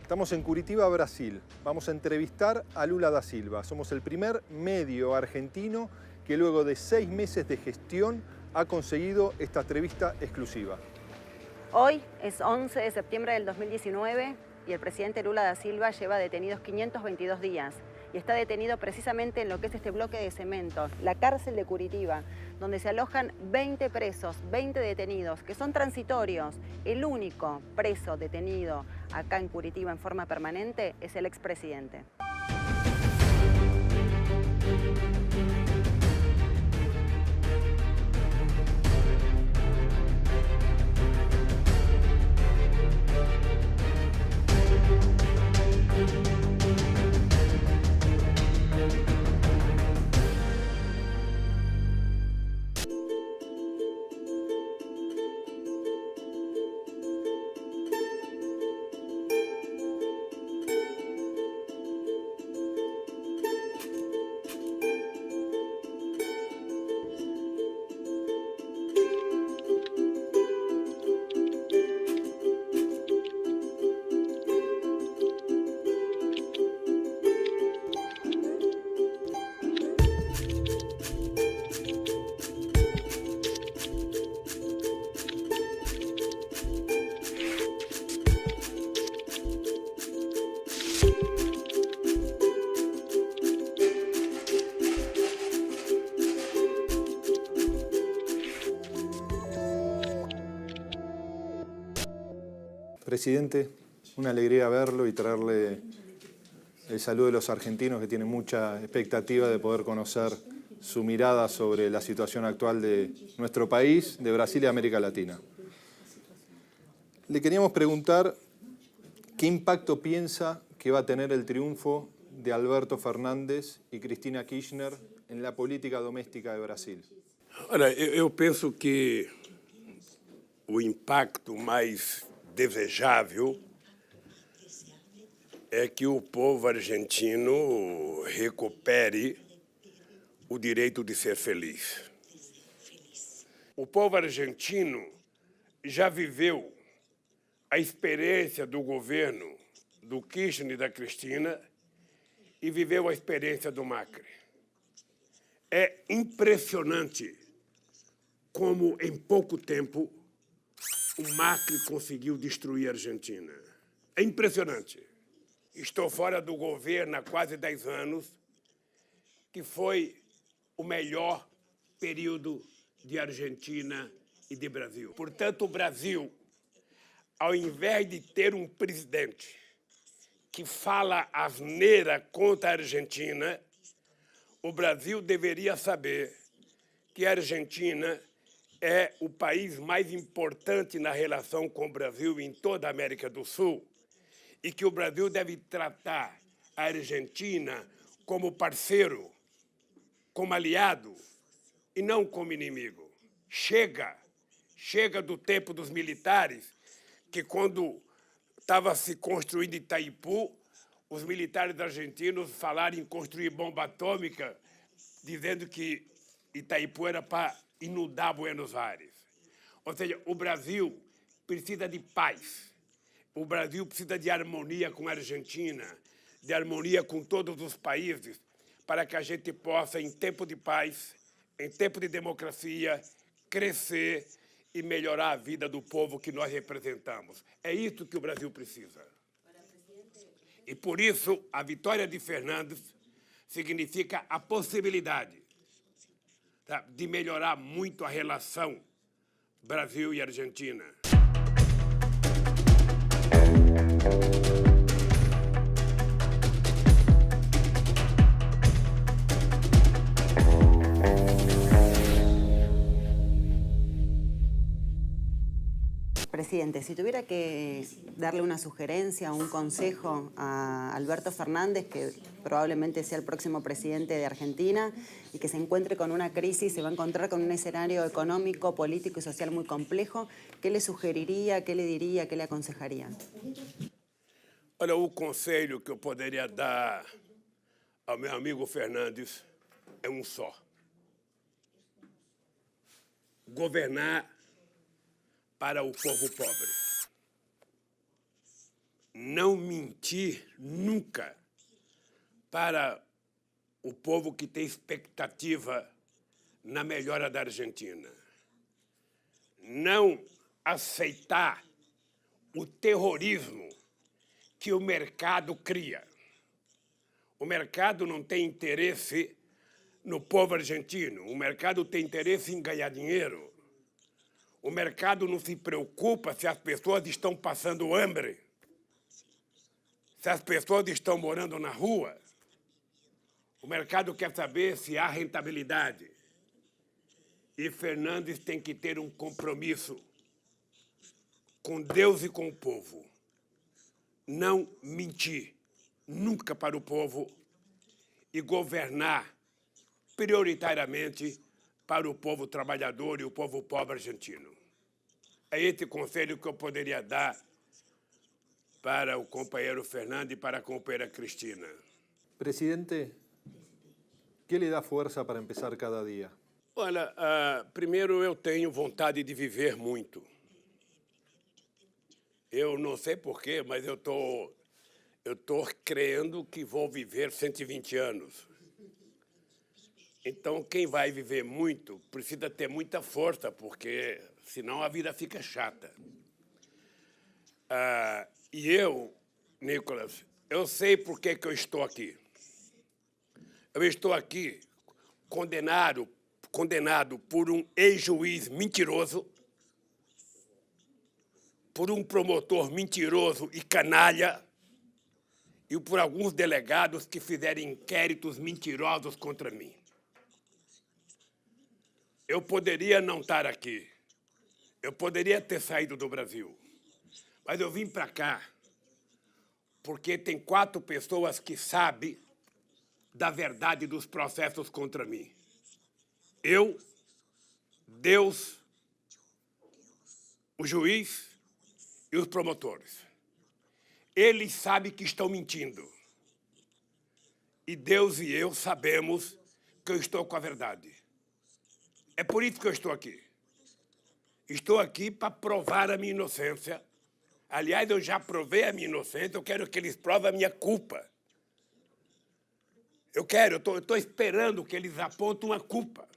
Estamos en Curitiba, Brasil. Vamos a entrevistar a Lula da Silva. Somos el primer medio argentino que luego de 6 meses de gestión ha conseguido esta entrevista exclusiva. Hoy es 11 de septiembre del 2019 y el presidente Lula da Silva lleva detenidos 522 días y está detenido precisamente en lo que es este bloque de cemento, la cárcel de Curitiba, donde se alojan 20 presos, 20 detenidos, que son transitorios. El único preso detenido acá en Curitiba en forma permanente es el expresidente. Presidente, una alegría verlo y traerle el saludo de los argentinos que tienen mucha expectativa de poder conocer su mirada sobre la situación actual de nuestro país, de Brasil y América Latina. Le queríamos preguntar qué impacto piensa que va a tener el triunfo de Alberto Fernández y Cristina Kirchner en la política doméstica de Brasil. Olha, eu penso que o impacto mais desejável é que o povo argentino recupere o direito de ser feliz. O povo argentino já viveu a experiência do governo do Kirchner e da Cristina e viveu a experiência do Macri. É impressionante como, em pouco tempo, o Macri conseguiu destruir a Argentina. É impressionante. Estou fora do governo há quase 10 anos, que foi o melhor período de Argentina e de Brasil. Portanto, o Brasil, ao invés de ter um presidente que fala asneira contra a Argentina, o Brasil deveria saber que a Argentina é o país mais importante na relação com o Brasil em toda a América do Sul e que o Brasil deve tratar a Argentina como parceiro, como aliado e não como inimigo. Chega do tempo dos militares, que quando estava se construindo Itaipu, os militares argentinos falaram em construir bomba atômica, dizendo que Itaipu era para inundar Buenos Aires. Ou seja, o Brasil precisa de paz. O Brasil precisa de harmonia com a Argentina, de harmonia com todos os países, para que a gente possa, em tempo de paz, em tempo de democracia, crescer e melhorar a vida do povo que nós representamos. É isso que o Brasil precisa. E por isso, a vitória de Fernandes significa a possibilidade de melhorar muito a relação Brasil e Argentina. Presidente, si tuviera que darle una sugerencia o un consejo a Alberto Fernández, que probablemente sea el próximo presidente de Argentina y que se encuentre con una crisis, se va a encontrar con un escenario económico, político y social muy complejo, ¿qué le sugeriría, qué le diría, qué le aconsejaría? Olha, o conselho que eu poderia dar ao meu amigo Fernandes é um só. Governar para o povo pobre. Não mentir nunca para o povo que tem expectativa na melhora da Argentina. Não aceitar o terrorismo que o mercado cria. O mercado não tem interesse no povo argentino. O mercado tem interesse em ganhar dinheiro. O mercado não se preocupa se as pessoas estão passando hambre, se as pessoas estão morando na rua. O mercado quer saber se há rentabilidade. E Fernandes tem que ter um compromisso com Deus e com o povo. Não mentir nunca para o povo e governar prioritariamente para o povo trabalhador e o povo pobre argentino. É esse conselho que eu poderia dar para o companheiro Fernando e para a companheira Cristina. Presidente, ¿qué le da fuerza para empezar cada día? Olha, primeiro eu tenho vontade de viver muito. Eu não sei porquê, mas eu tô crendo que vou viver 120 anos. Então, quem vai viver muito precisa ter muita força, porque senão a vida fica chata. E eu, Nicolas, eu sei por que eu estou aqui. Eu estou aqui condenado por um ex-juiz mentiroso, por um promotor mentiroso e canalha, e por alguns delegados que fizeram inquéritos mentirosos contra mim. Eu poderia não estar aqui. Eu poderia ter saído do Brasil. Mas eu vim para cá porque tem 4 pessoas que sabem da verdade dos processos contra mim. Eu, Deus, o juiz e os promotores. Eles sabem que estão mentindo. E Deus e eu sabemos que eu estou com a verdade. É por isso que eu estou aqui. Estou aqui para provar a minha inocência. Aliás, eu já provei a minha inocência, eu quero que eles provem a minha culpa. Eu estou esperando que eles apontem uma culpa.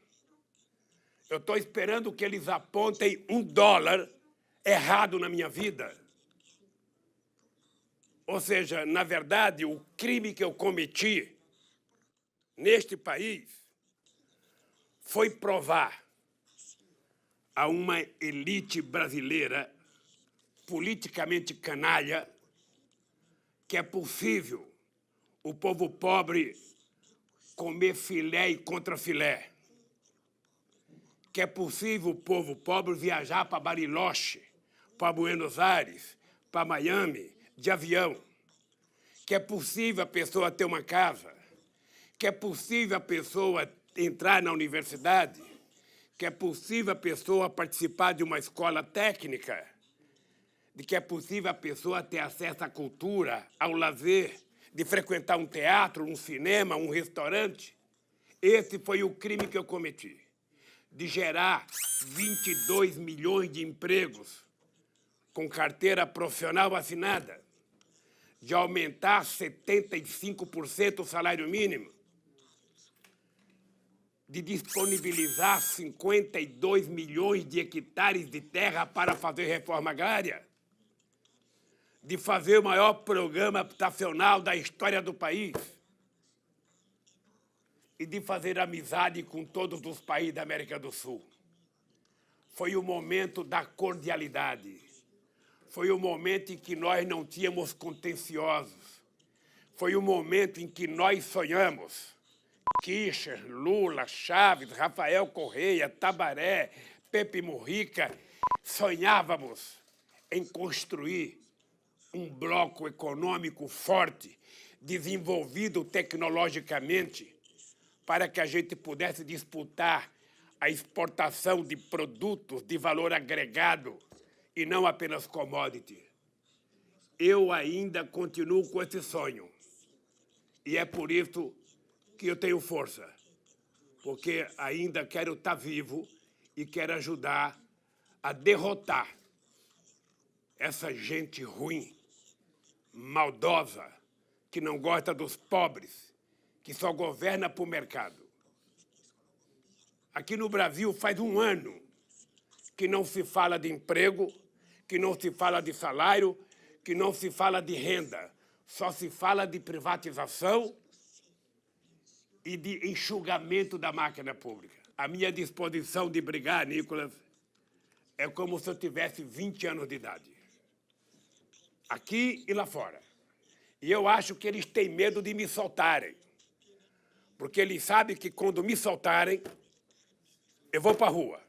Eu estou esperando que eles apontem $1 errado na minha vida. Ou seja, na verdade, o crime que eu cometi neste país foi provar a uma elite brasileira politicamente canalha que é possível o povo pobre comer filé e contra filé, que é possível o povo pobre viajar para Bariloche, para Buenos Aires, para Miami, de avião, que é possível a pessoa ter uma casa, que é possível a pessoa entrar na universidade, que é possível a pessoa participar de uma escola técnica, de que é possível a pessoa ter acesso à cultura, ao lazer, de frequentar um teatro, um cinema, um restaurante. Esse foi o crime que eu cometi, de gerar 22 milhões de empregos com carteira profissional assinada, de aumentar 75% o salário mínimo, de disponibilizar 52 milhões de hectares de terra para fazer reforma agrária, de fazer o maior programa habitacional da história do país e de fazer amizade com todos os países da América do Sul. Foi o momento da cordialidade. Foi o momento em que nós não tínhamos contenciosos. Foi o momento em que nós sonhamos. Kirchner, Lula, Chaves, Rafael Correia, Tabaré, Pepe Mujica, sonhávamos em construir um bloco econômico forte, desenvolvido tecnologicamente, para que a gente pudesse disputar a exportação de produtos de valor agregado e não apenas commodity. Eu ainda continuo com esse sonho. E é por isso que eu tenho força, porque ainda quero estar vivo e quero ajudar a derrotar essa gente ruim, maldosa, que não gosta dos pobres, que só governa para o mercado. Aqui no Brasil faz um ano que não se fala de emprego, que não se fala de salário, que não se fala de renda. Só se fala de privatização e de enxugamento da máquina pública. A minha disposição de brigar, Nicolas, é como se eu tivesse 20 anos de idade. Aqui e lá fora. E eu acho que eles têm medo de me soltarem. Porque eles sabem que quando me soltarem, eu vou para a rua.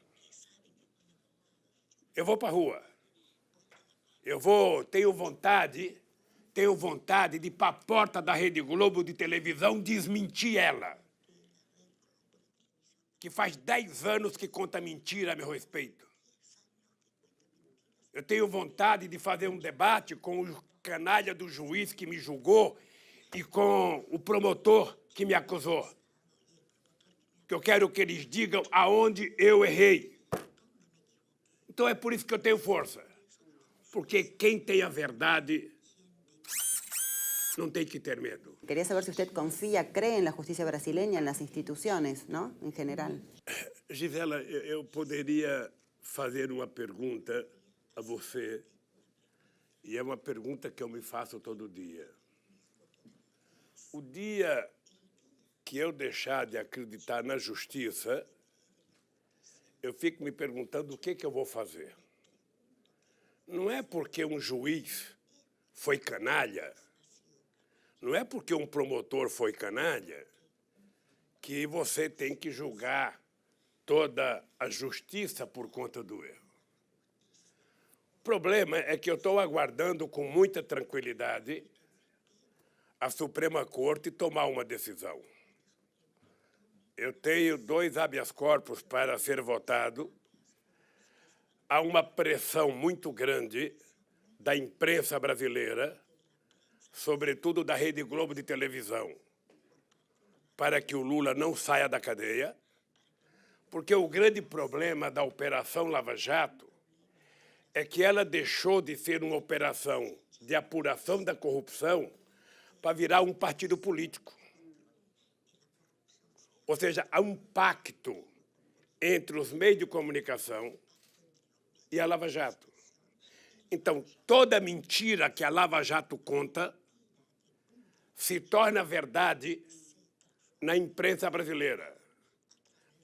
Eu vou para a rua. Tenho vontade de ir para a porta da Rede Globo de televisão desmentir ela. Que faz 10 anos que conta mentira a meu respeito. Eu tenho vontade de fazer um debate com o canalha do juiz que me julgou e com o promotor que me acusou. Que eu quero que eles digam aonde eu errei. Então é por isso que eu tenho força. Porque quem tem a verdade não tem que ter medo. Quería saber si usted confía, cree en la justicia brasileña, en las instituciones, ¿no? En general. Gisela, eu poderia fazer uma pergunta a você, e é uma pergunta que eu me faço todo dia. O dia que eu deixar de acreditar na justiça, eu fico me perguntando o que eu vou fazer. Não é porque um juiz foi canalha, não é porque um promotor foi canalha, que você tem que julgar toda a justiça por conta do erro. O problema é que eu estou aguardando com muita tranquilidade a Suprema Corte tomar uma decisão. Eu tenho 2 habeas corpus para ser votado. Há uma pressão muito grande da imprensa brasileira, sobretudo da Rede Globo de televisão, para que o Lula não saia da cadeia, porque o grande problema da Operação Lava Jato é que ela deixou de ser uma operação de apuração da corrupção para virar um partido político. Ou seja, há um pacto entre os meios de comunicação e a Lava Jato. Então, toda mentira que a Lava Jato conta se torna verdade na imprensa brasileira,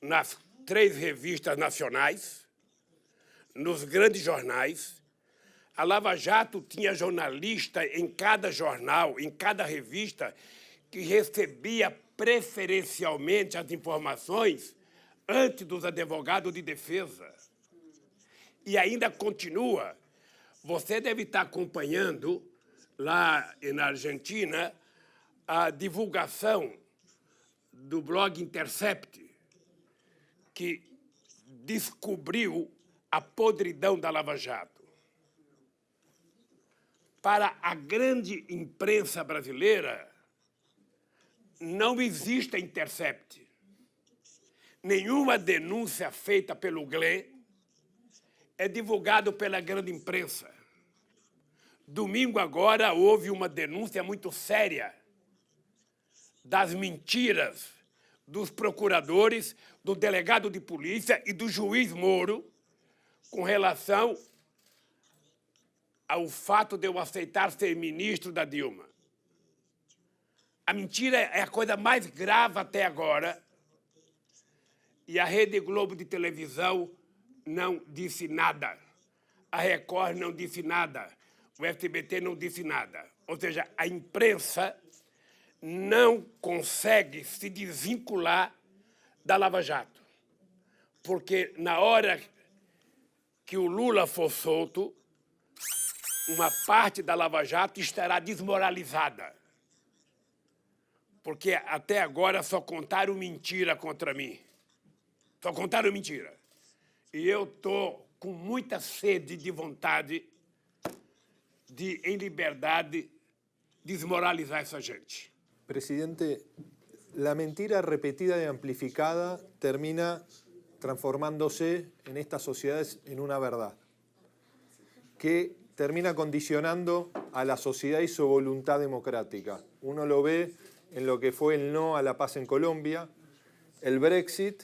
nas 3 revistas nacionais, nos grandes jornais. A Lava Jato tinha jornalista em cada jornal, em cada revista, que recebia preferencialmente as informações antes dos advogados de defesa. E ainda continua. Você deve estar acompanhando, lá na Argentina, a divulgação do blog Intercept, que descobriu a podridão da Lava Jato. Para a grande imprensa brasileira, não existe a Intercept. Nenhuma denúncia feita pelo Glenn é divulgada pela grande imprensa. Domingo agora houve uma denúncia muito séria das mentiras dos procuradores, do delegado de polícia e do juiz Moro com relação ao fato de eu aceitar ser ministro da Dilma. A mentira é a coisa mais grave até agora e a Rede Globo de televisão não disse nada. A Record não disse nada. O SBT não disse nada. Ou seja, a imprensa não consegue se desvincular da Lava Jato. Porque na hora que o Lula for solto, uma parte da Lava Jato estará desmoralizada. Porque até agora só contaram mentira contra mim. Só contaram mentira. E eu estou com muita sede de vontade de, em liberdade, desmoralizar essa gente. Presidente, la mentira repetida y amplificada termina transformándose en estas sociedades en una verdad, que termina condicionando a la sociedad y su voluntad democrática. Uno lo ve en lo que fue el no a la paz en Colombia, el Brexit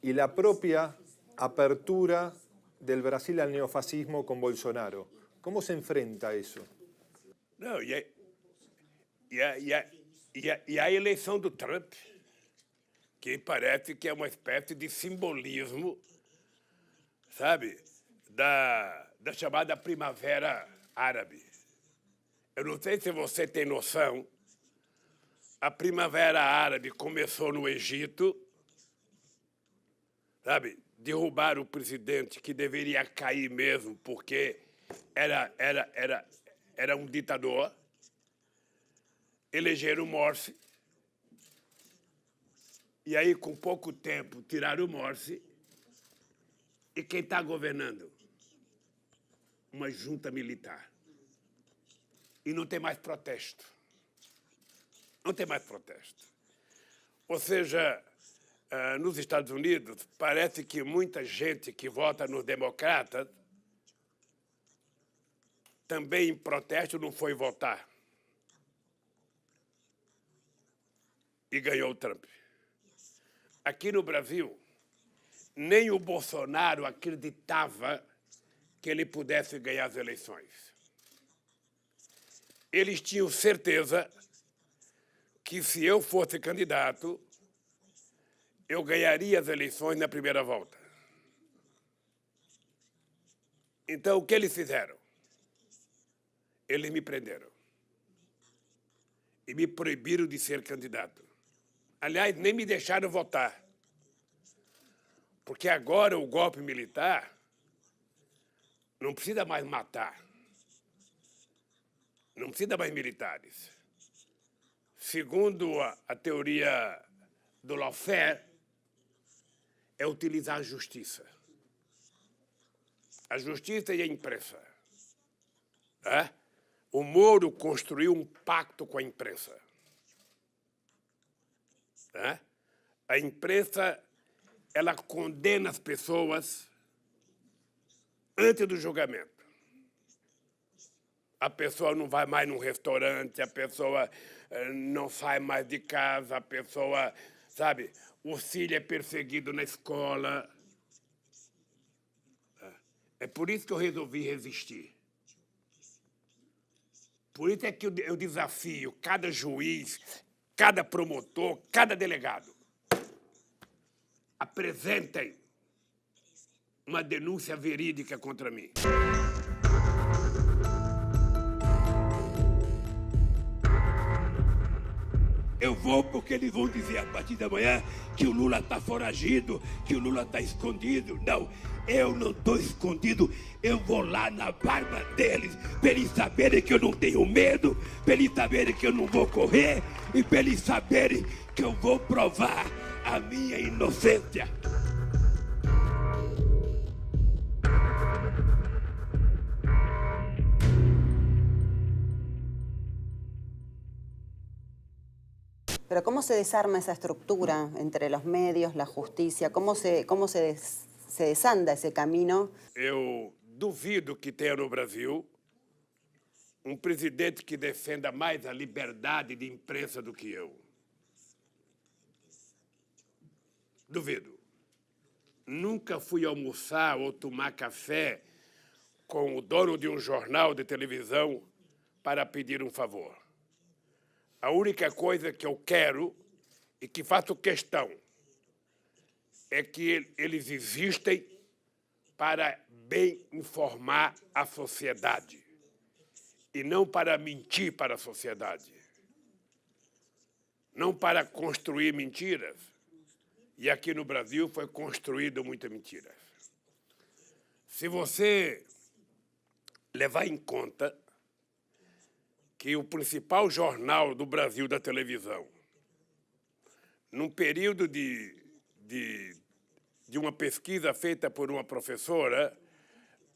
y la propia apertura del Brasil al neofascismo con Bolsonaro. ¿Cómo se enfrenta a eso? Não, e a eleição do Trump, que parece que é uma espécie de simbolismo, sabe, da chamada Primavera Árabe. Eu não sei se você tem noção, a Primavera Árabe começou no Egito, sabe, derrubaram o presidente que deveria cair mesmo, porque era um ditador, elegeram Morsi, e aí, com pouco tempo, tiraram o Morsi, e quem está governando? Uma junta militar. E não tem mais protesto. Não tem mais protesto. Ou seja, nos Estados Unidos, parece que muita gente que vota nos democratas também em protesto não foi votar. E ganhou o Trump. Aqui no Brasil, nem o Bolsonaro acreditava que ele pudesse ganhar as eleições. Eles tinham certeza que, se eu fosse candidato, eu ganharia as eleições na primeira volta. Então, o que eles fizeram? Eles me prenderam. E me proibiram de ser candidato. Aliás, nem me deixaram votar. Porque agora o golpe militar não precisa mais matar. Não precisa mais militares. Segundo a teoria do lawfare, é utilizar a justiça. A justiça e a imprensa. O Moro construiu um pacto com a imprensa. A imprensa, ela condena as pessoas antes do julgamento. A pessoa não vai mais num restaurante, a pessoa não sai mais de casa, a pessoa, sabe, o filho é perseguido na escola. É por isso que eu resolvi resistir. Por isso é que eu desafio cada juiz, cada promotor, cada delegado. Apresentem uma denúncia verídica contra mim. Eu vou porque eles vão dizer a partir da manhã que o Lula está foragido, que o Lula está escondido. Não, eu não estou escondido. Eu vou lá na barba deles, para eles saberem que eu não tenho medo, para eles saberem que eu não vou correr e para eles saberem que eu vou provar a minha inocência. Pero ¿cómo se desarma esa estructura entre los medios, la justicia? ¿Cómo se desanda ese camino? Eu duvido que tenha no Brasil um presidente que defenda mais a liberdade de imprensa do que eu. Duvido. Nunca fui almoçar ou tomar café com o dono de um jornal de televisão para pedir um favor. A única coisa que eu quero e que faço questão é que eles existem para bem informar a sociedade e não para mentir para a sociedade, não para construir mentiras. E aqui no Brasil foi construído muita mentira. Se você levar em conta que o principal jornal do Brasil da televisão, num período de uma pesquisa feita por uma professora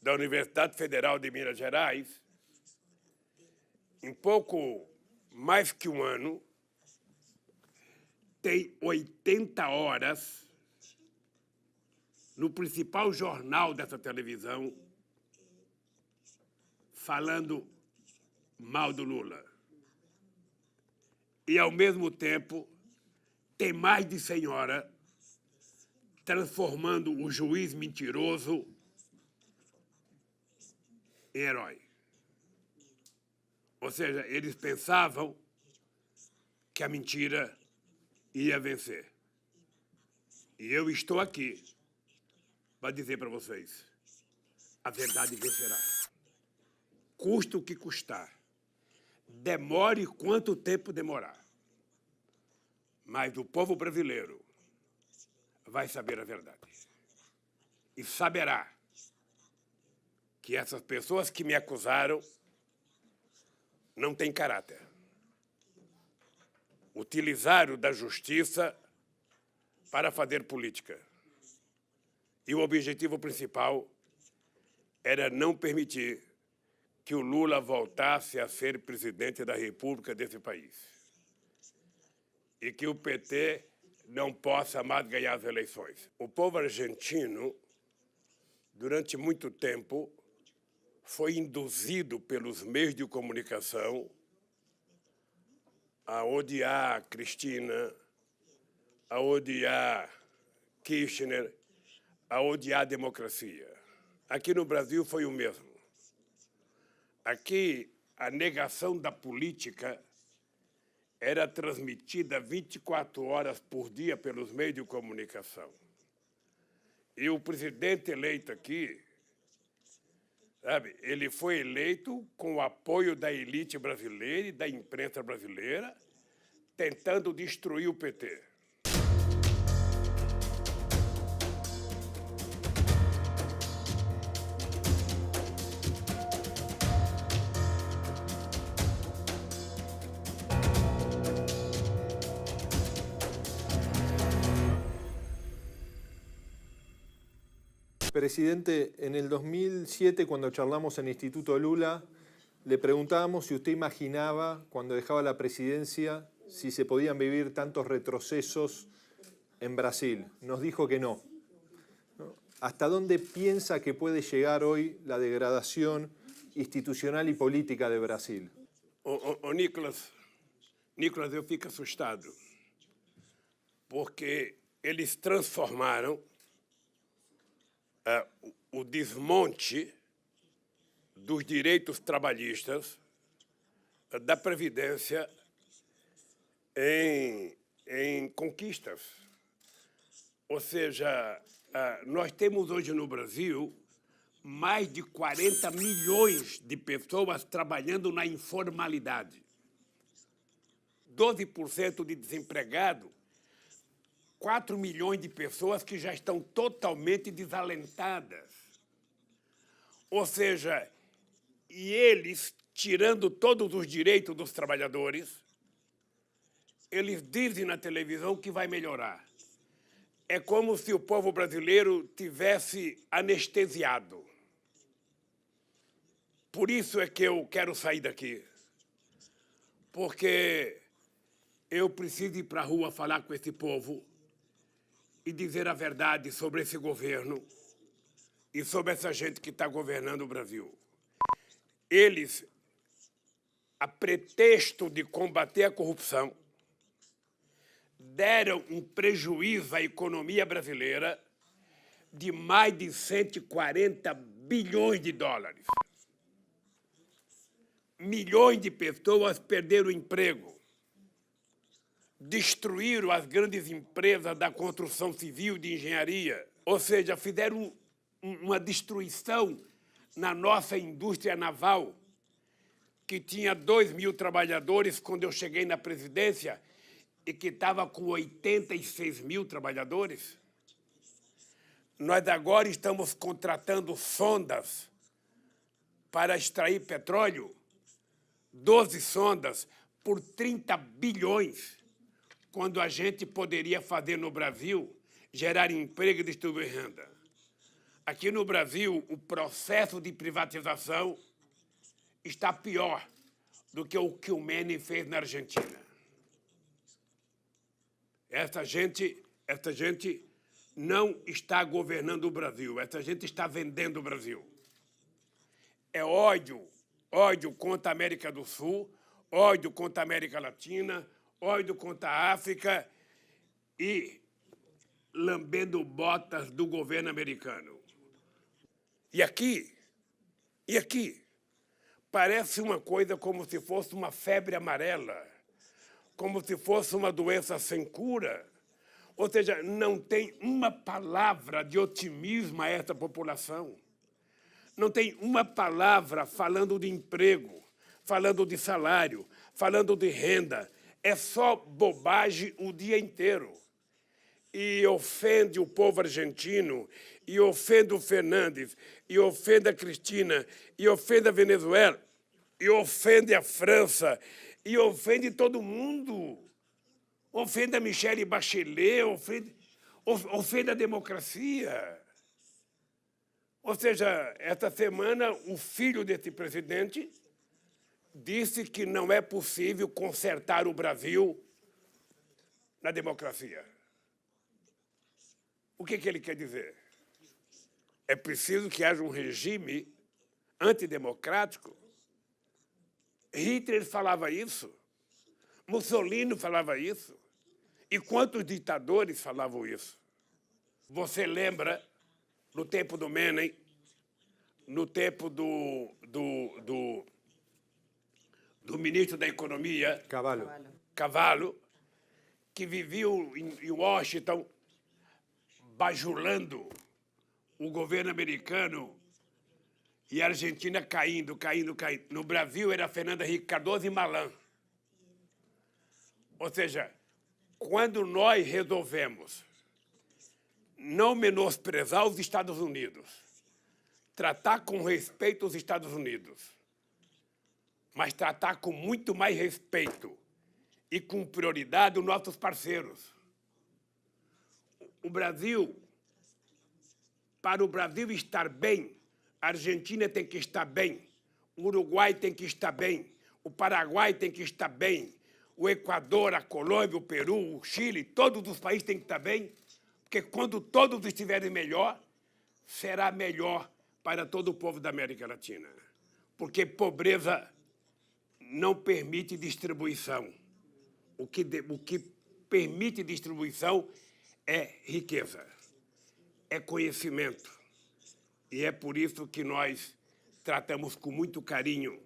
da Universidade Federal de Minas Gerais, em pouco mais que um ano, tem 80 horas no principal jornal dessa televisão falando mal do Lula. E, ao mesmo tempo, tem mais de 100 horas transformando o juiz mentiroso em herói. Ou seja, eles pensavam que a mentira ia vencer. E eu estou aqui para dizer para vocês, a verdade vencerá. Custe o que custar. Demore quanto tempo demorar. Mas o povo brasileiro vai saber a verdade. E saberá que essas pessoas que me acusaram não têm caráter. Utilizaram da justiça para fazer política. E o objetivo principal era não permitir que o Lula voltasse a ser presidente da República desse país. E que o PT não possa mais ganhar as eleições. O povo argentino, durante muito tempo, foi induzido pelos meios de comunicação a odiar Cristina, a odiar Kirchner, a odiar a democracia. Aqui no Brasil foi o mesmo. Aqui, a negação da política era transmitida 24 horas por dia pelos meios de comunicação. E o presidente eleito aqui, sabe, ele foi eleito com o apoio da elite brasileira e da imprensa brasileira, tentando destruir o PT. Presidente, en el 2007, cuando charlamos en el Instituto Lula, le preguntábamos si usted imaginaba, cuando dejaba la presidencia, si se podían vivir tantos retrocesos en Brasil. Nos dijo que no. ¿Hasta dónde piensa que puede llegar hoy la degradación institucional y política de Brasil? Nicolas, eu fico assustado, porque eles transformaram o desmonte dos direitos trabalhistas da Previdência em conquistas. Ou seja, nós temos hoje no Brasil mais de 40 milhões de pessoas trabalhando na informalidade. 12% de desempregado, 4 milhões de pessoas que já estão totalmente desalentadas. Ou seja, e eles, tirando todos os direitos dos trabalhadores, eles dizem na televisão que vai melhorar. É como se o povo brasileiro tivesse anestesiado. Por isso é que eu quero sair daqui. Porque eu preciso ir para a rua falar com esse povo e dizer a verdade sobre esse governo e sobre essa gente que está governando o Brasil. Eles, a pretexto de combater a corrupção, deram um prejuízo à economia brasileira de mais de 140 bilhões de dólares. Milhões de pessoas perderam o emprego. Destruíram as grandes empresas da construção civil e de engenharia. Ou seja, fizeram uma destruição na nossa indústria naval, que tinha 2.000 trabalhadores quando eu cheguei na presidência e que estava com 86 mil trabalhadores. Nós agora estamos contratando sondas para extrair petróleo, 12 sondas por 30 bilhões, quando a gente poderia fazer no Brasil, gerar emprego e distribuir renda. Aqui no Brasil, o processo de privatização está pior do que o Menem fez na Argentina. Essa gente não está governando o Brasil, essa gente está vendendo o Brasil. É ódio contra a América do Sul, ódio contra a América Latina, ódio contra a África e lambendo botas do governo americano. E aqui, parece uma coisa como se fosse uma febre amarela, como se fosse uma doença sem cura. Ou seja, não tem uma palavra de otimismo a essa população. Não tem uma palavra falando de emprego, falando de salário, falando de renda. É só bobagem o dia inteiro. E ofende o povo argentino, e ofende o Fernandes, e ofende a Cristina, e ofende a Venezuela, e ofende a França, e ofende todo mundo. Ofende a Michelle Bachelet, ofende a democracia. Ou seja, esta semana, o filho desse presidente disse que não é possível consertar o Brasil na democracia. O que ele quer dizer? É preciso que haja um regime antidemocrático? Hitler falava isso, Mussolini falava isso, e quantos ditadores falavam isso? Você lembra, no tempo do Menem, no tempo do ministro da Economia, Cavallo, que vivia em Washington bajulando o governo americano e a Argentina caindo. No Brasil era Fernando Henrique Cardoso e Malan. Ou seja, quando nós resolvemos não menosprezar os Estados Unidos, tratar com respeito os Estados Unidos, mas tratar com muito mais respeito e com prioridade os nossos parceiros. O Brasil, para o Brasil estar bem, a Argentina tem que estar bem, o Uruguai tem que estar bem, o Paraguai tem que estar bem, o Equador, a Colômbia, o Peru, o Chile, todos os países têm que estar bem, porque quando todos estiverem melhor, será melhor para todo o povo da América Latina. Porque pobreza não permite distribuição. O que permite distribuição é riqueza, é conhecimento. E é por isso que nós tratamos com muito carinho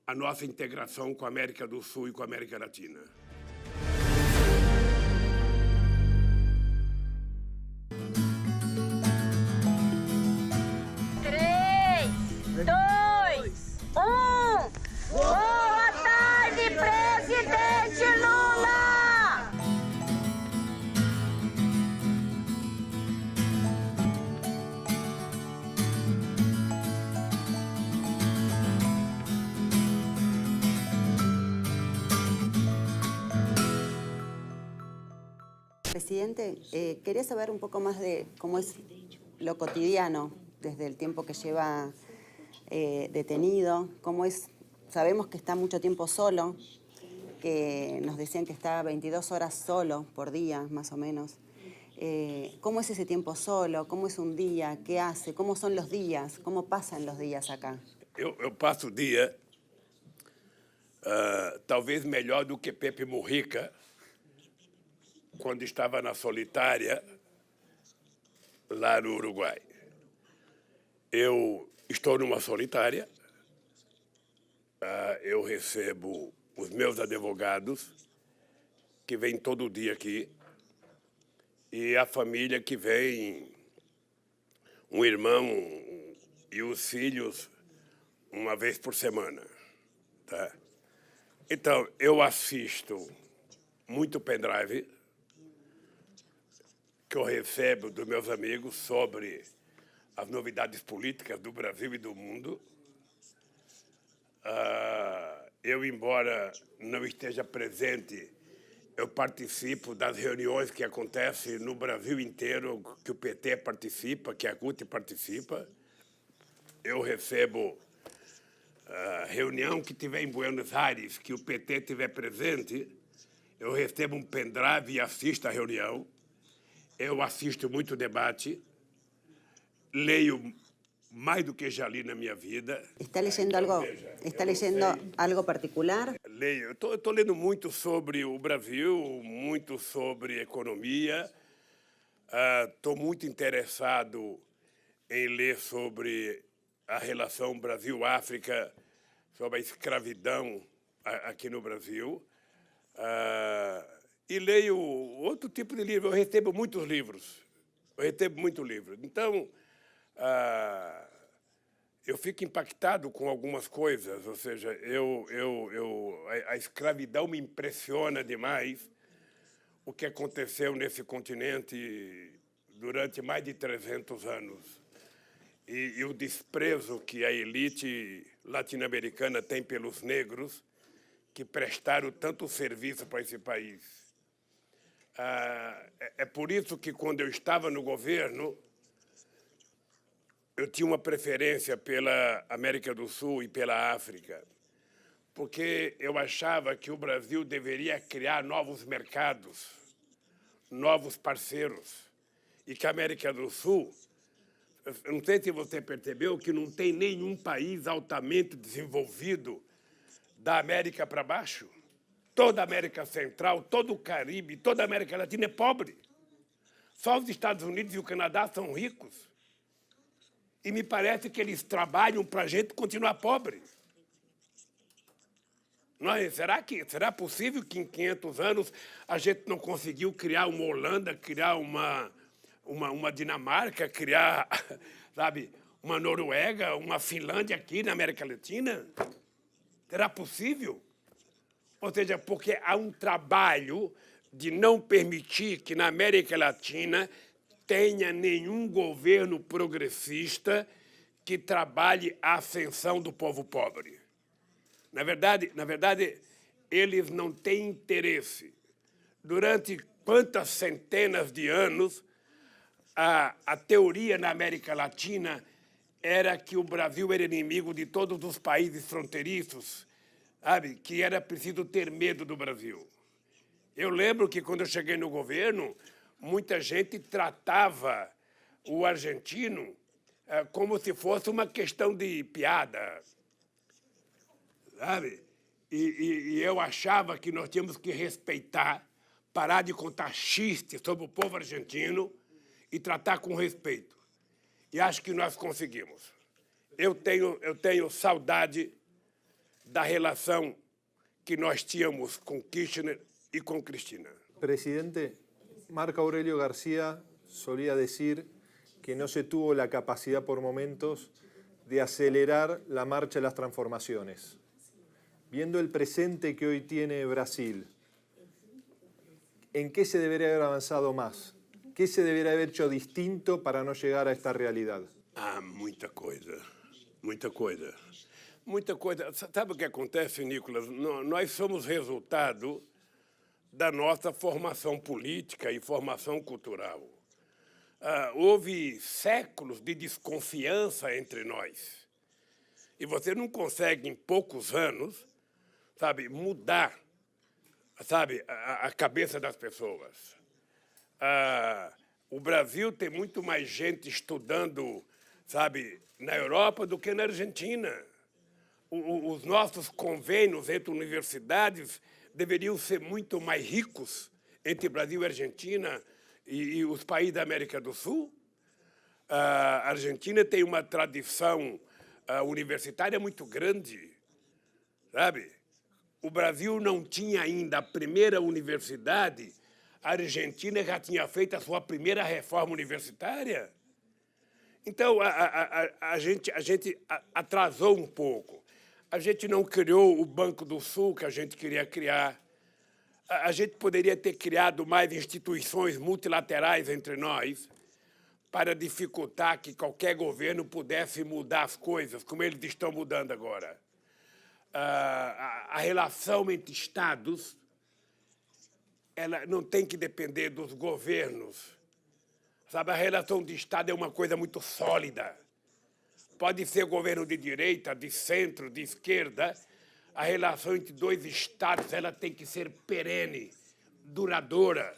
a nossa integração com a América do Sul e com a América Latina. Boa tarde, presidente Lula! Presidente, quería saber un poco más de cómo es lo cotidiano desde el tiempo que lleva detenido, cómo es. Sabemos que está mucho tiempo solo, que nos decían que está 22 horas solo por día, más o menos. ¿Cómo es ese tiempo solo? ¿Cómo es un día? ¿Qué hace? ¿Cómo son los días? ¿Cómo pasan los días acá? Eu passo o dia talvez melhor do que Pepe Mujica, quando estava na solitária, lá no Uruguai. Eu estou numa solitária, eu recebo os meus advogados, que vêm todo dia aqui, e a família que vem, um irmão e os filhos, uma vez por semana. Tá? Então, eu assisto muito pendrive, que eu recebo dos meus amigos sobre as novidades políticas do Brasil e do mundo. Eu, embora não esteja presente, eu participo das reuniões que acontecem no Brasil inteiro, que o PT participa, que a CUT participa. Eu recebo reunião que tiver em Buenos Aires, que o PT estiver presente, eu recebo um pendrive e assisto a reunião, eu assisto muito debate, leio mais do que já li na minha vida. ¿Está leyendo algo particular? Leio. Eu estou lendo muito sobre o Brasil, muito sobre economia. Estou muito interessado em ler sobre a relação Brasil-África, sobre a escravidão aqui no Brasil. E leio outro tipo de livro. Eu recebo muitos livros. Então, eu fico impactado com algumas coisas. Ou seja, a escravidão me impressiona demais. O que aconteceu nesse continente durante mais de 300 anos. E o desprezo que a elite latino-americana tem pelos negros, que prestaram tanto serviço para esse país. É por isso que, quando eu estava no governo, eu tinha uma preferência pela América do Sul e pela África, porque eu achava que o Brasil deveria criar novos mercados, novos parceiros, e que a América do Sul, eu não sei se você percebeu, que não tem nenhum país altamente desenvolvido da América para baixo. Toda a América Central, todo o Caribe, toda a América Latina é pobre. Só os Estados Unidos e o Canadá são ricos. E me parece que eles trabalham para a gente continuar pobre. Será possível que em 500 anos a gente não conseguiu criar uma Holanda, criar uma Dinamarca, criar, sabe, uma Noruega, uma Finlândia aqui na América Latina? Será possível? Ou seja, porque há um trabalho de não permitir que na América Latina tenha nenhum governo progressista que trabalhe a ascensão do povo pobre. Na verdade, eles não têm interesse. Durante quantas centenas de anos, a teoria na América Latina era que o Brasil era inimigo de todos os países fronteiriços, sabe? Que era preciso ter medo do Brasil. Eu lembro que, quando eu cheguei no governo, muita gente tratava o argentino como se fosse uma questão de piada, sabe? E eu achava que nós tínhamos que respeitar, parar de contar xiste sobre o povo argentino e tratar com respeito. E acho que nós conseguimos. Eu tenho saudade da relação que nós tínhamos com Kirchner y con Cristina. Presidente, Marco Aurelio García solía decir que no se tuvo la capacidad por momentos de acelerar la marcha de las transformaciones. Viendo el presente que hoy tiene Brasil, ¿en qué se debería haber avanzado más? ¿Qué se debería haber hecho distinto para no llegar a esta realidad? Muita coisa. Muita coisa. Muita coisa. Sabe o que acontece, Nicolas? Nós somos resultado da nossa formação política e formação cultural. Houve séculos de desconfiança entre nós. E você não consegue, em poucos anos, sabe, mudar, sabe, a cabeça das pessoas. O Brasil tem muito mais gente estudando, sabe, na Europa do que na Argentina. Os nossos convênios entre universidades deveriam ser muito mais ricos entre Brasil e Argentina e os países da América do Sul. A Argentina tem uma tradição universitária muito grande, sabe? O Brasil não tinha ainda a primeira universidade, a Argentina já tinha feito a sua primeira reforma universitária. Então, a gente atrasou um pouco. A gente não criou o Banco do Sul que a gente queria criar. A gente poderia ter criado mais instituições multilaterais entre nós para dificultar que qualquer governo pudesse mudar as coisas, como eles estão mudando agora. A relação entre Estados, ela não tem que depender dos governos. Sabe, a relação de Estado é uma coisa muito sólida. Pode ser governo de direita, de centro, de esquerda. A relação entre dois Estados ela tem que ser perene. duradoura.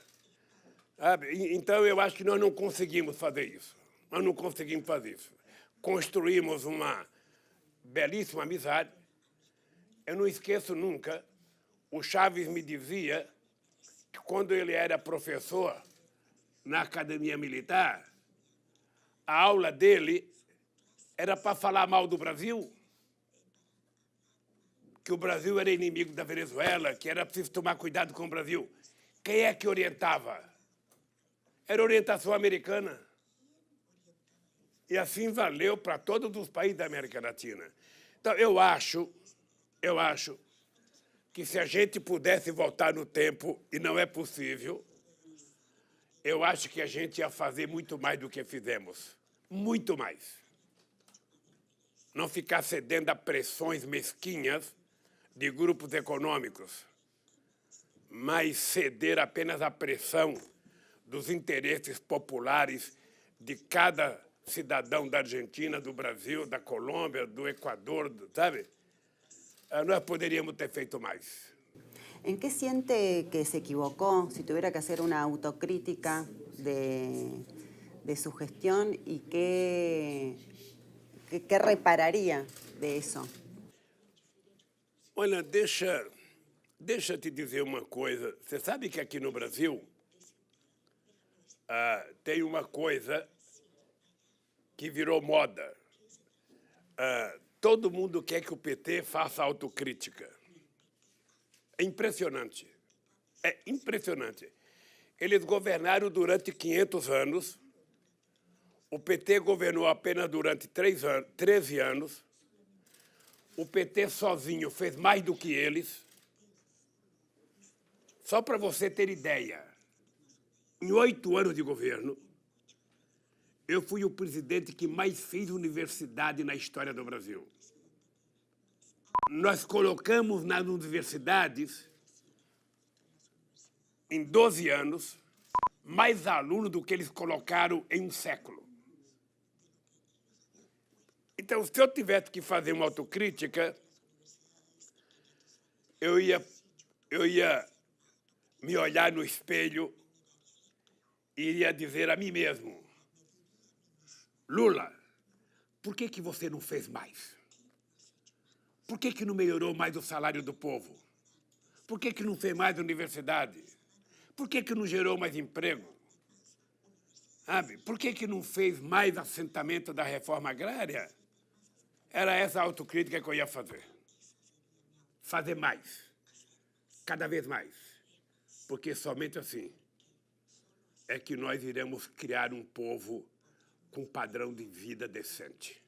Sabe? Então, eu acho que nós não conseguimos fazer isso. Nós não conseguimos fazer isso. Construímos uma belíssima amizade. Eu não esqueço nunca, o Chaves me dizia que quando ele era professor na Academia Militar, a aula dele era para falar mal do Brasil, que o Brasil era inimigo da Venezuela, que era preciso tomar cuidado com o Brasil. Quem é que orientava? Era orientação americana. E assim valeu para todos os países da América Latina. Então, eu acho que se a gente pudesse voltar no tempo, e não é possível, eu acho que a gente ia fazer muito mais do que fizemos. Muito mais. Não ficar cedendo a pressões mesquinhas de grupos econômicos, mas ceder apenas à pressão dos interesses populares de cada cidadão da Argentina, do Brasil, da Colômbia, do Equador, sabe? Nós poderíamos ter feito mais. ¿En qué siente que se equivocó, si tuviera que hacer una autocrítica de su gestión y qué repararía de eso? Olha, deixa te dizer uma coisa. Você sabe que aqui no Brasil tem uma coisa que virou moda. Todo mundo quer que o PT faça autocrítica. É impressionante. É impressionante. Eles governaram durante 500 anos. O PT governou apenas durante 13 anos. O PT sozinho fez mais do que eles. Só para você ter ideia, em 8 anos de governo, eu fui o presidente que mais fez universidade na história do Brasil. Nós colocamos nas universidades, em 12 anos, mais alunos do que eles colocaram em um século. Então, se eu tivesse que fazer uma autocrítica, eu ia me olhar no espelho e iria dizer a mim mesmo: Lula, por que você não fez mais? Por que não melhorou mais o salário do povo? Por que não fez mais universidade? Por que não gerou mais emprego? Sabe? Por que não fez mais assentamento da reforma agrária? Era essa a autocrítica que eu ia fazer. Fazer mais. Cada vez mais. Porque somente assim é que nós iremos criar um povo com padrão de vida decente.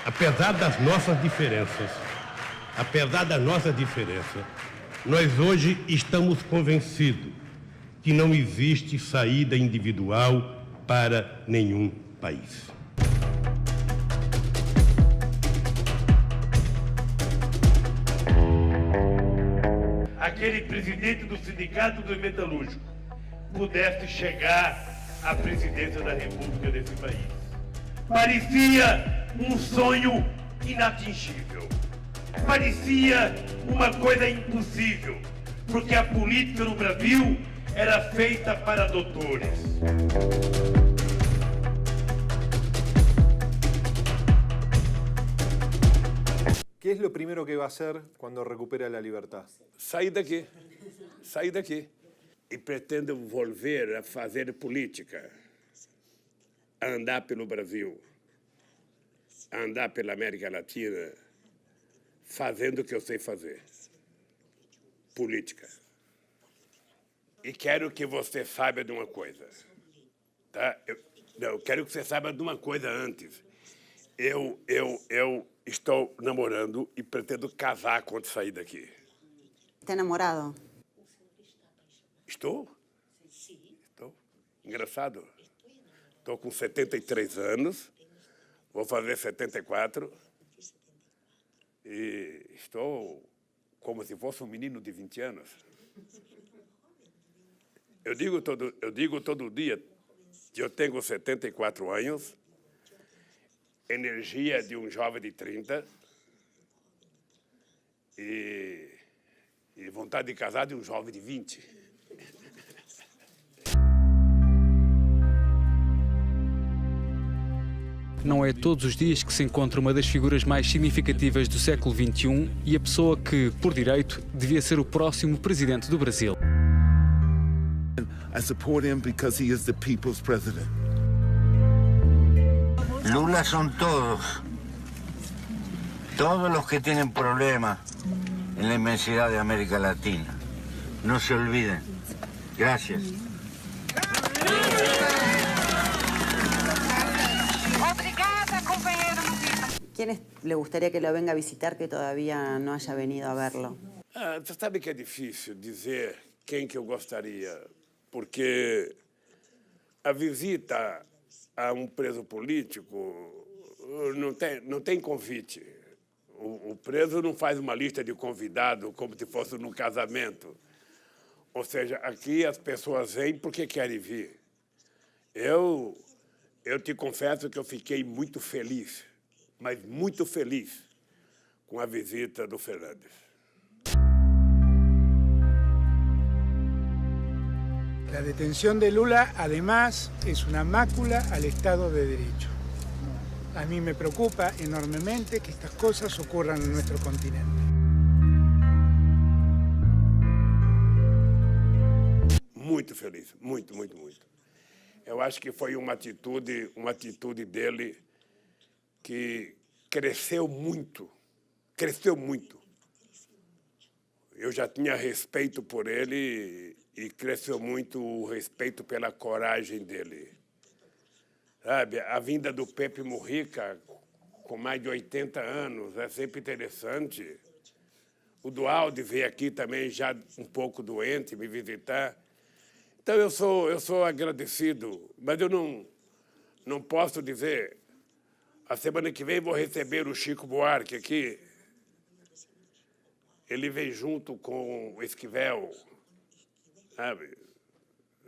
Apesar das nossas diferenças, nós hoje estamos convencidos que não existe saída individual para nenhum país. Aquele presidente do Sindicato dos Metalúrgicos pudesse chegar à presidência da República desse país. Parecia um sonho inatingível. Parecia uma coisa impossível, porque a política no Brasil era feita para doutores. ¿Qué es lo primero que va a hacer cuando recupere la libertad? Sair daqui. E pretendo volver a fazer política, a andar pelo Brasil, a andar pela América Latina, fazendo o que eu sei fazer. Política. E quero que você saiba de uma coisa. Tá? Eu quero que você saiba de uma coisa antes. Eu estou namorando e pretendo casar quando sair daqui. ¿Está enamorado? Estou? Estou. Engraçado. Estou com 73 anos, vou fazer 74, e estou como se fosse um menino de 20 anos. Eu digo todo dia que eu tenho 74 anos, energia de um jovem de 30, e vontade de casar de um jovem de 20. Não é todos os dias que se encontra uma das figuras mais significativas do século XXI e a pessoa que, por direito, devia ser o próximo presidente do Brasil. I support him because he is the people's president. Lula son todos. Todos los que tienen problemas en la inmensidad de América Latina. No se olviden. Gracias. ¿Quiénes le gustaría que lo venga a visitar que todavía no haya venido a verlo? Você sabe que é difícil dizer quem que eu gostaria, porque a visita a um preso político não tem convite. O preso não faz uma lista de convidados como se fosse num casamento. Ou seja, aqui as pessoas vêm porque querem vir. Eu te confesso que eu fiquei muito feliz, mas muito feliz com a visita do Fernandes. La detención de Lula, además, es una mácula al Estado de Derecho. A mí me preocupa enormemente que estas cosas ocurran en nuestro continente. Muito feliz, muito, muito, muito. Eu acho que foi uma atitude dele que cresceu muito, cresceu muito. Eu já tinha respeito por ele e cresceu muito o respeito pela coragem dele. Sabe, a vinda do Pepe Mujica, com mais de 80 anos, é sempre interessante. O Dualde veio aqui também já um pouco doente, me visitar. Então, eu sou agradecido, mas eu não posso dizer. A semana que vem vou receber o Chico Buarque aqui. Ele vem junto com o Esquivel, sabe?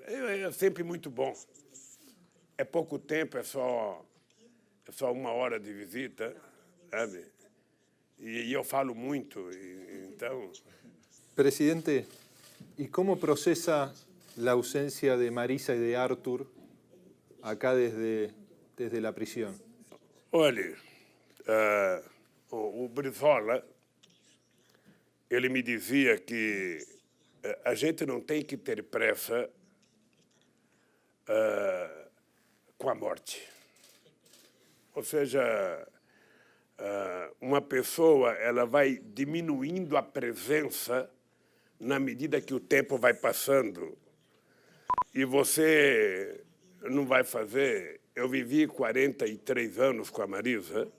É sempre muito bom. É pouco tempo, é só 1 hora de visita, sabe? E eu falo muito, então... Presidente, ¿y cómo procesa la ausencia de Marisa y de Arthur acá desde la prisión? Olha, o Brizola, ele me dizia que a gente não tem que ter pressa com a morte. Ou seja, uma pessoa ela vai diminuindo a presença na medida que o tempo vai passando. E você não vai fazer... Eu vivi 43 anos com a Marisa,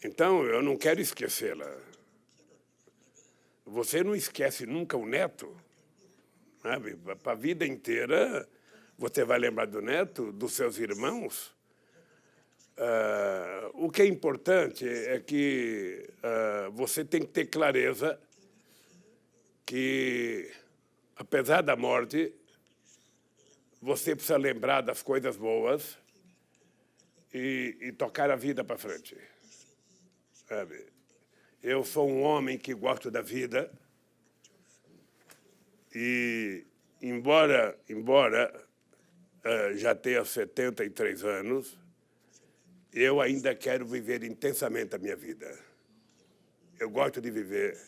então eu não quero esquecê-la. Você não esquece nunca o neto, sabe? Para a vida inteira, você vai lembrar do neto, dos seus irmãos. O que é importante é que você tem que ter clareza que, apesar da morte, você precisa lembrar das coisas boas e tocar a vida para frente. Sabe? Eu sou um homem que gosto da vida e, embora já tenha 73 anos, eu ainda quero viver intensamente a minha vida. Eu gosto de viver,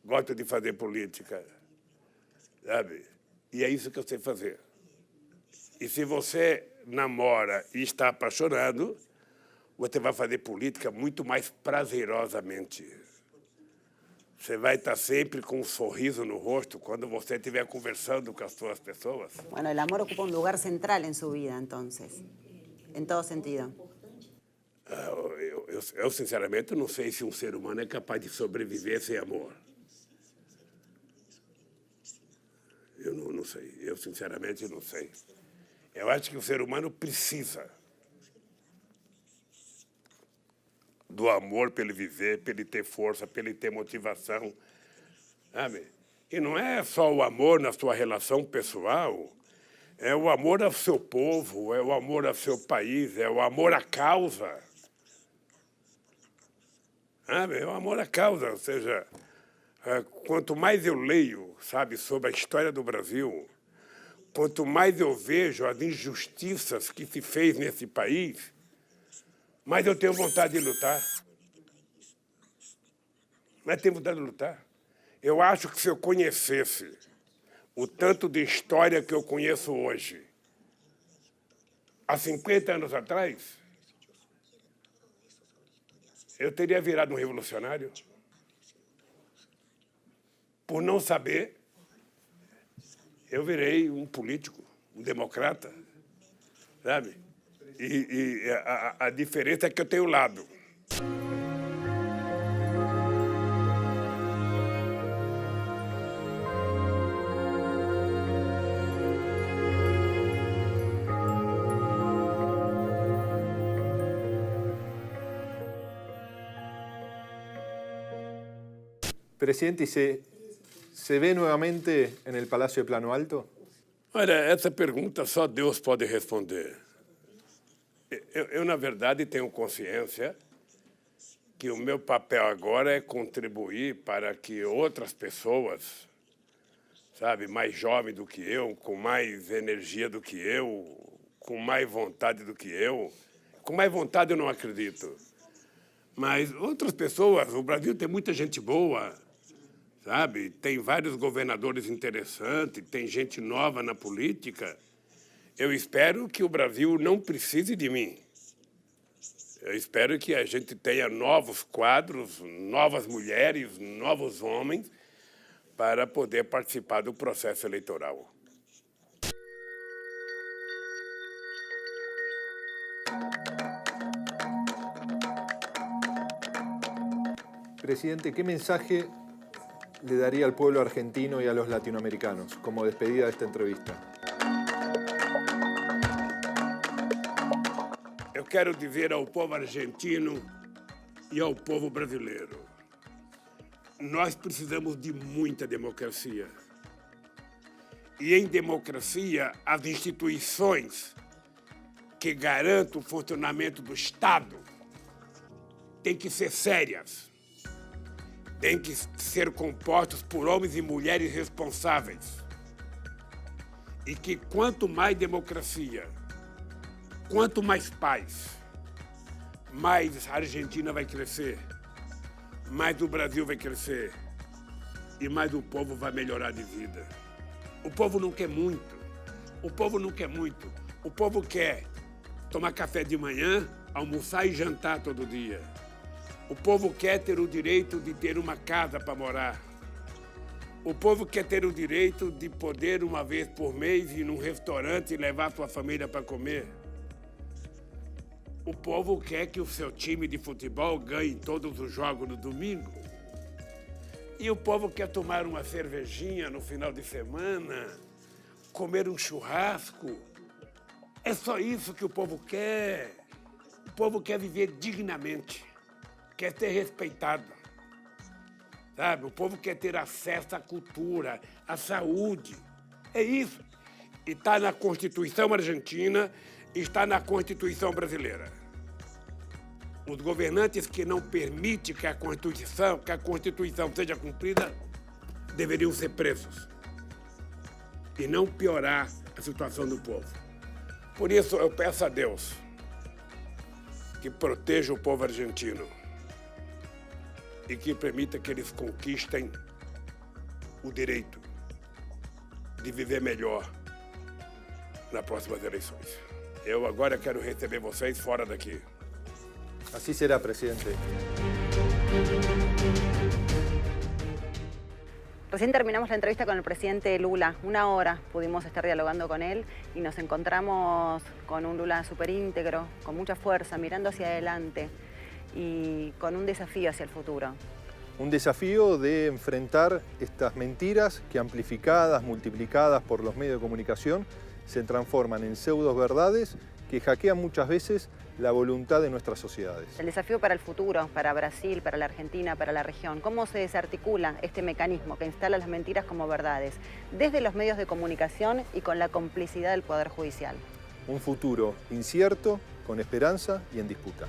gosto de fazer política, sabe? E é isso que eu sei fazer. E se você namora e está apaixonado, você vai fazer política muito mais prazerosamente. Você vai estar sempre com um sorriso no rosto quando você estiver conversando com as suas pessoas. Bueno, el amor ocupa un lugar central en su vida, entonces, en todo sentido. Eu sinceramente, não sei se um ser humano é capaz de sobreviver sem amor. Eu não sei. Eu, sinceramente, não sei. Eu acho que o ser humano precisa do amor para ele viver, para ele ter força, para ele ter motivação, sabe? E não é só o amor na sua relação pessoal, é o amor ao seu povo, é o amor ao seu país, é o amor à causa. É um amor à causa, ou seja, quanto mais eu leio, sabe, sobre a história do Brasil, quanto mais eu vejo as injustiças que se fez nesse país, mais eu tenho vontade de lutar. Mais tenho vontade de lutar. Eu acho que se eu conhecesse o tanto de história que eu conheço hoje, há 50 anos atrás, eu teria virado um revolucionário. Por não saber, eu virei um político, um democrata, sabe? E a diferença é que eu tenho lado. Presidente, ¿y se ve nuevamente en el Palacio de Plano Alto? Olha, essa pergunta só Deus pode responder. Eu, na verdade, tenho consciência que o meu papel agora é contribuir para que outras pessoas, sabe, mais jovens do que eu, com mais energia do que eu, com mais vontade do que eu, com mais vontade eu não acredito, mas outras pessoas, o Brasil tem muita gente boa, sabe? Tem vários governadores interessantes, tem gente nova na política. Eu espero que o Brasil não precise de mim. Eu espero que a gente tenha novos quadros, novas mulheres, novos homens, para poder participar do processo eleitoral. Presidente, ¿qué mensaje le daría al pueblo argentino y a los latinoamericanos como despedida de esta entrevista? Eu quero dizer ao povo argentino e ao povo brasileiro, nós precisamos de muita democracia. E em democracia, as instituições que garantem o funcionamento do Estado têm que ser sérias. Têm que ser compostos por homens e mulheres responsáveis. E que quanto mais democracia, quanto mais paz, mais a Argentina vai crescer, mais o Brasil vai crescer e mais o povo vai melhorar de vida. O povo não quer muito. O povo não quer muito. O povo quer tomar café de manhã, almoçar e jantar todo dia. O povo quer ter o direito de ter uma casa para morar. O povo quer ter o direito de poder, uma vez por mês, ir num restaurante e levar sua família para comer. O povo quer que o seu time de futebol ganhe todos os jogos no domingo. E o povo quer tomar uma cervejinha no final de semana, comer um churrasco. É só isso que o povo quer. O povo quer viver dignamente, quer ser respeitado. Sabe? O povo quer ter acesso à cultura, à saúde. É isso. E está na Constituição argentina, está na Constituição brasileira. Os governantes que não permitem que a Constituição seja cumprida deveriam ser presos e não piorar a situação do povo. Por isso, eu peço a Deus que proteja o povo argentino e que permita que eles conquistem o direito de viver melhor nas próximas eleições. Eu agora quero receber vocês fora daqui. Así será, presidente. Recién terminamos la entrevista con el presidente Lula. 1 hora pudimos estar dialogando con él y nos encontramos con un Lula súper íntegro, con mucha fuerza, mirando hacia adelante y con un desafío hacia el futuro. Un desafío de enfrentar estas mentiras que, amplificadas, multiplicadas por los medios de comunicación, se transforman en pseudos verdades que hackean muchas veces la voluntad de nuestras sociedades. El desafío para el futuro, para Brasil, para la Argentina, para la región. ¿Cómo se desarticula este mecanismo que instala las mentiras como verdades? Desde los medios de comunicación y con la complicidad del Poder Judicial. Un futuro incierto, con esperanza y en disputa.